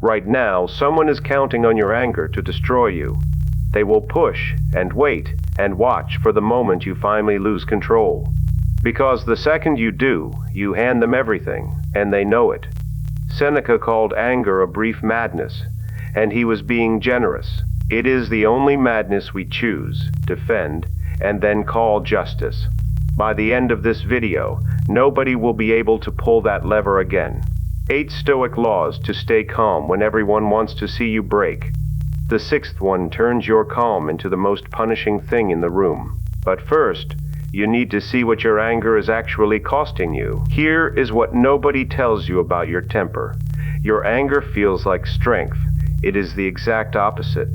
Right now, someone is counting on your anger to destroy you. They will push and wait and watch for the moment you finally lose control. Because the second you do, you hand them everything, and they know it. Seneca called anger a brief madness, and he was being generous. It is the only madness we choose, defend, and then call justice. By the end of this video, nobody will be able to pull that lever again. 8 Stoic laws to stay calm when everyone wants to see you break. The 6th one turns your calm into the most punishing thing in the room. But first, you need to see what your anger is actually costing you. Here is what nobody tells you about your temper. Your anger feels like strength. It is the exact opposite.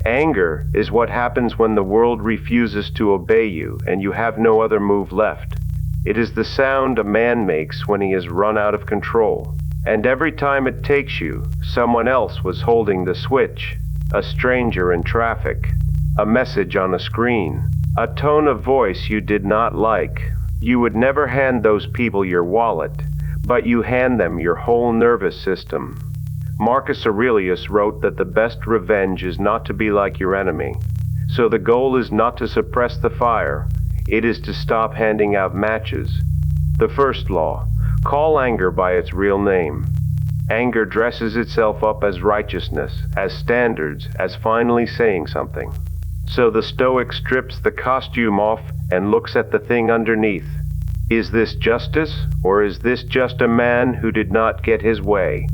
Anger is what happens when the world refuses to obey you and you have no other move left. It is the sound a man makes when he has run out of control. And every time it takes you, someone else was holding the switch. A stranger in traffic. A message on a screen. A tone of voice you did not like. You would never hand those people your wallet, but you hand them your whole nervous system. Marcus Aurelius wrote that the best revenge is not to be like your enemy. So the goal is not to suppress the fire, it is to stop handing out matches. The first law, call anger by its real name. Anger dresses itself up as righteousness, as standards, as finally saying something. So the Stoic strips the costume off and looks at the thing underneath. Is this justice, or is this just a man who did not get his way?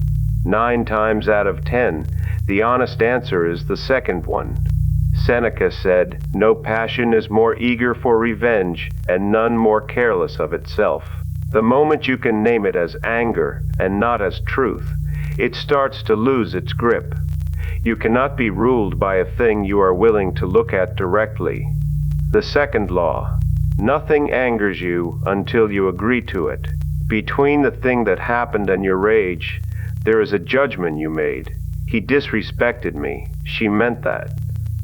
9 times out of 10, the honest answer is the second one. Seneca said, "No passion is more eager for revenge, and none more careless of itself." The moment you can name it as anger and not as truth, it starts to lose its grip. You cannot be ruled by a thing you are willing to look at directly. The second law, nothing angers you until you agree to it. Between the thing that happened and your rage, there is a judgment you made. He disrespected me. She meant that.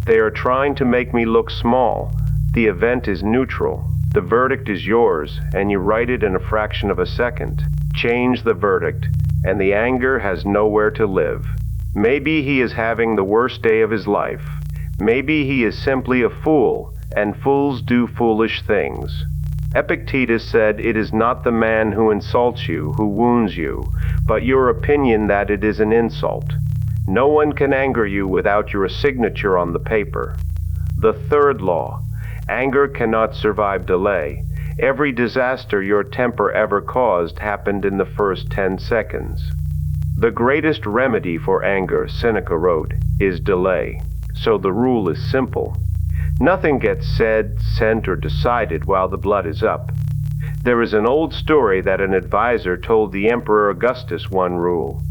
They are trying to make me look small. The event is neutral. The verdict is yours, and you write it in a fraction of a second. Change the verdict, and the anger has nowhere to live. Maybe he is having the worst day of his life. Maybe he is simply a fool, and fools do foolish things. Epictetus said, "It is not the man who insults you who wounds you, but your opinion that it is an insult." No one can anger you without your signature on the paper. The third law, anger cannot survive delay. Every disaster your temper ever caused happened in the first 10 seconds. The greatest remedy for anger, Seneca wrote, is delay. So the rule is simple. Nothing gets said, sent, or decided while the blood is up. There is an old story that an advisor told the Emperor Augustus one rule.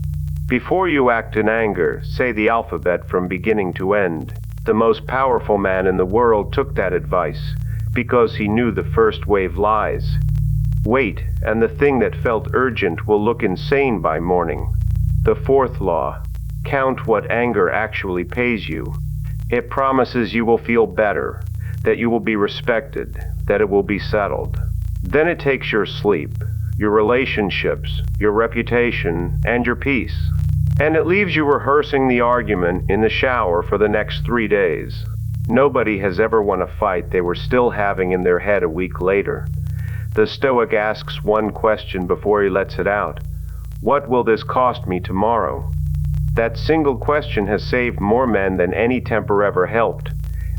Before you act in anger, say the alphabet from beginning to end. The most powerful man in the world took that advice because he knew the first wave lies. Wait, and the thing that felt urgent will look insane by morning. The fourth law, count what anger actually pays you. It promises you will feel better, that you will be respected, that it will be settled. Then it takes your sleep, your relationships, your reputation, and your peace. And it leaves you rehearsing the argument in the shower for the next 3 days. Nobody has ever won a fight they were still having in their head a week later. The Stoic asks one question before he lets it out. What will this cost me tomorrow? That single question has saved more men than any temper ever helped.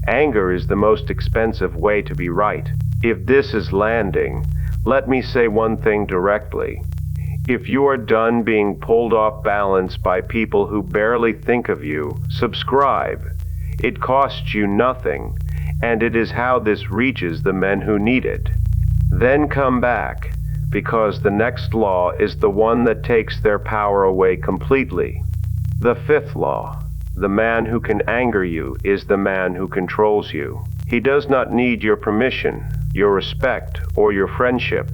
Anger is the most expensive way to be right. If this is landing, let me say one thing directly. If you are done being pulled off balance by people who barely think of you, subscribe. It costs you nothing, and it is how this reaches the men who need it. Then come back, because the next law is the one that takes their power away completely. The fifth law, the man who can anger you is the man who controls you. He does not need your permission, your respect, or your friendship.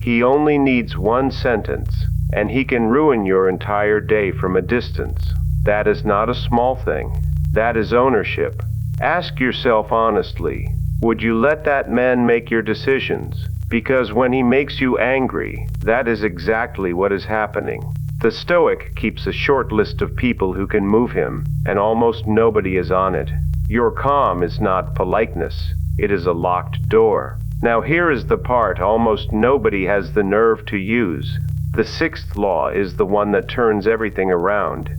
He only needs one sentence, and he can ruin your entire day from a distance. That is not a small thing. That is ownership. Ask yourself honestly, would you let that man make your decisions? Because when he makes you angry, that is exactly what is happening. The Stoic keeps a short list of people who can move him, and almost nobody is on it. Your calm is not politeness, it is a locked door. Now here is the part almost nobody has the nerve to use. The sixth law is the one that turns everything around.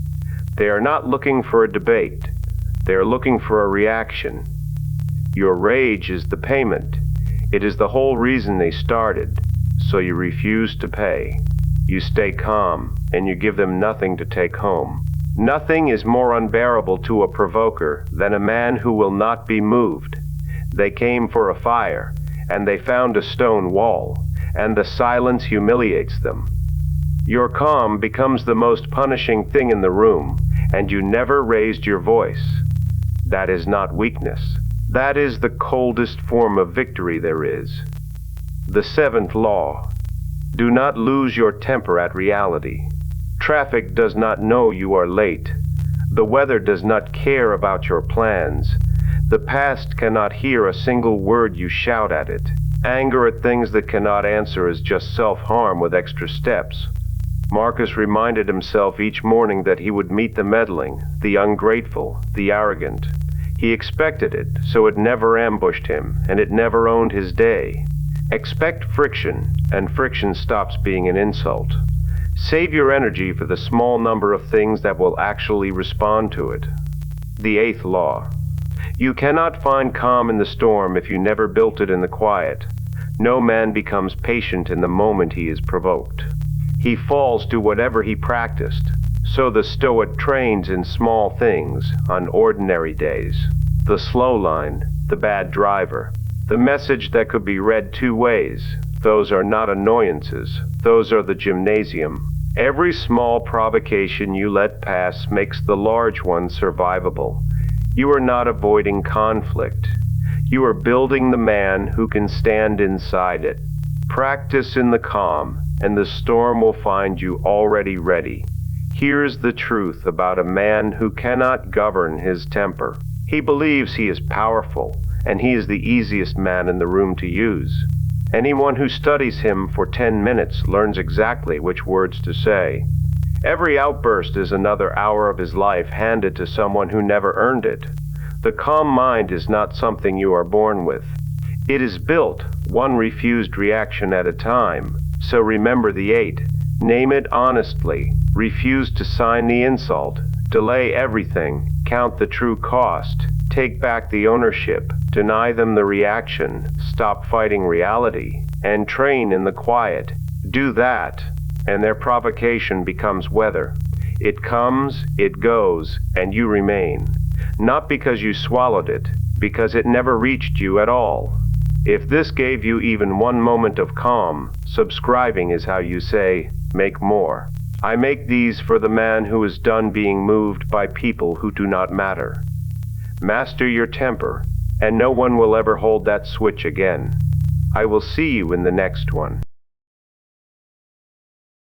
They are not looking for a debate. They are looking for a reaction. Your rage is the payment. It is the whole reason they started, so you refuse to pay. You stay calm, and you give them nothing to take home. Nothing is more unbearable to a provoker than a man who will not be moved. They came for a fire, and they found a stone wall, and the silence humiliates them. Your calm becomes the most punishing thing in the room, and you never raised your voice. That is not weakness. That is the coldest form of victory there is. The seventh law. Do not lose your temper at reality. Traffic does not know you are late. The weather does not care about your plans. The past cannot hear a single word you shout at it. Anger at things that cannot answer is just self-harm with extra steps. Marcus reminded himself each morning that he would meet the meddling, the ungrateful, the arrogant. He expected it, so it never ambushed him, and it never owned his day. Expect friction, and friction stops being an insult. Save your energy for the small number of things that will actually respond to it. The eighth law. You cannot find calm in the storm if you never built it in the quiet. No man becomes patient in the moment he is provoked. He falls to whatever he practiced. So the Stoic trains in small things on ordinary days. The slow line, the bad driver, the message that could be read two ways. Those are not annoyances. Those are the gymnasium. Every small provocation you let pass makes the large one survivable. You are not avoiding conflict. You are building the man who can stand inside it. Practice in the calm, and the storm will find you already ready. Here's the truth about a man who cannot govern his temper. He believes he is powerful, and he is the easiest man in the room to use. Anyone who studies him for 10 minutes learns exactly which words to say. Every outburst is another hour of his life handed to someone who never earned it. The calm mind is not something you are born with. It is built, one refused reaction at a time. So remember the 8. Name it honestly. Refuse to sign the insult. Delay everything. Count the true cost. Take back the ownership. Deny them the reaction. Stop fighting reality. And train in the quiet. Do that, and their provocation becomes weather. It comes, it goes, and you remain. Not because you swallowed it, because it never reached you at all. If this gave you even one moment of calm, subscribing is how you say, make more. I make these for the man who is done being moved by people who do not matter. Master your temper, and no one will ever hold that switch again. I will see you in the next one.